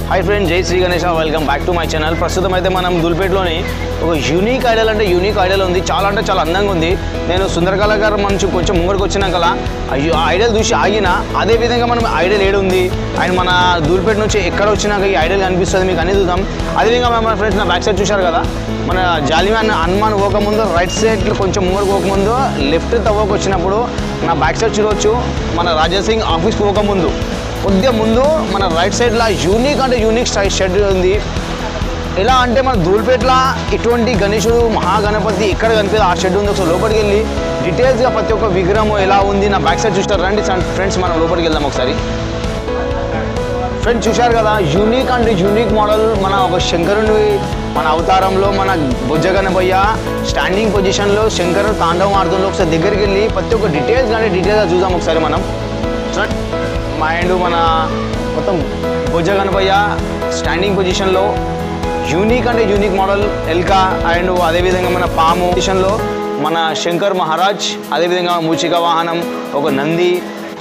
high friend जय Shri Ganesh welcome back to my channel ప్రస్తుతం అయితే మనం దుల్పేటలోని ఒక యూనిక్ ఐడల్ అంటే యూనిక్ ఐడల్ ఉంది చాలా అంటే చాలా అందంగా ఉంది నేను సుందరకళ గారు మంచి కొంచెం ముంగడికి వచ్చినాక ఆ ఐడల్ చూసి ఆగిన అదే విధంగా మనం ఐడల్ ఏడు ఉంది ఆయన మన దుల్పేట నుంచి ఎక్కడ వచ్చినాక ఈ ఐడల్ కనిపిస్తుంది మీకు అనేది చూద్దాం అదే విధంగా మన ఫ్రెండ్స్ నా బ్యాక్ సైడ్ చూశారు కదా మన జాలిమాన్ హనుమాన్ పోకముందు రైట్ సైడ్ కొంచెం ముంగడికి పోకముందు లెఫ్ట్ తవ్వకు వచ్చినప్పుడు నా బ్యాక్ సైడ్ చూడవచ్చు మన రాజాసింగ్ ఆఫీస్ పోకముందు కొద్దిగా ముందు మన రైట్ సైడ్లో యూనిక్ అంటే యూనిక్ షెడ్ ఉంది ఎలా అంటే మన ధూల్పేటలో ఇటువంటి గణేశుడు మహాగణపతి ఎక్కడ కనిపిస్తుంది ఆ షెడ్ ఉంది ఒకసారి లోపలికి వెళ్ళి డీటెయిల్స్గా ప్రతి ఒక్క విగ్రహం ఎలా ఉంది నా బ్యాక్ సైడ్ చూస్తారు రండి ఫ్రెండ్స్ మనం లోపలికి వెళ్దాం ఒకసారి ఫ్రెండ్స్ చూశారు కదా యూనిక్ అంటే యూనిక్ మోడల్ మన ఒక శంకరుని మన అవతారంలో మన బొజ్జ గణపయ్య స్టాండింగ్ పొజిషన్లో శంకరుడు తాండవం ఆడుతుందో ఒకసారి దగ్గరికి వెళ్ళి ప్రతి ఒక్క డీటెయిల్స్ కానీ డీటెయిల్గా చూద్దాం ఒకసారి మనం మైండ్ మన మొత్తం బొజ్జ గణపయ్య స్టాండింగ్ పొజిషన్లో యూనిక్ అంటే యూనిక్ మోడల్ ఎల్కా అండ్ అదేవిధంగా మన పాము పొజిషన్లో మన శంకర్ మహారాజ్ అదేవిధంగా మూచిక వాహనం ఒక నంది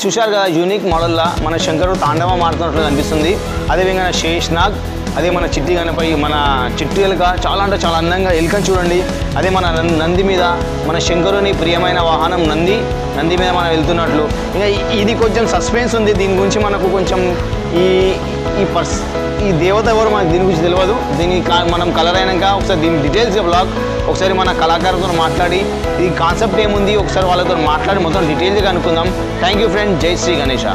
చూశారు కదా యూనిక్ మోడల్లా మన శంకరుడు తాండవం ఆడుతున్నట్లు కనిపిస్తుంది అదేవిధంగా శేష్నాగ్ అదే మన చిట్టి గణపయ్య మన చిట్టి ఎలుక చాలా అంటే చాలా అందంగా ఎలుకని చూడండి అదే మన నంది మీద మన శంకరుని ప్రియమైన వాహనం నంది మీద మనం వెళ్తున్నట్లు ఇంకా ఇది కొంచెం సస్పెన్స్ ఉంది దీని గురించి మనకు కొంచెం ఈ దేవత ఎవరు మనకు దీని గురించి తెలియదు దీని మనం కలర్ అయినాక ఒకసారి దీని డీటెయిల్స్గా బ్లాగ్ ఒకసారి మన కళాకారులతో మాట్లాడి ఈ కాన్సెప్ట్ ఏముంది ఒకసారి వాళ్ళతో మాట్లాడి మొత్తం డీటెయిల్గా అనుకుందాం థ్యాంక్ యూ ఫ్రెండ్ జై శ్రీ గణేష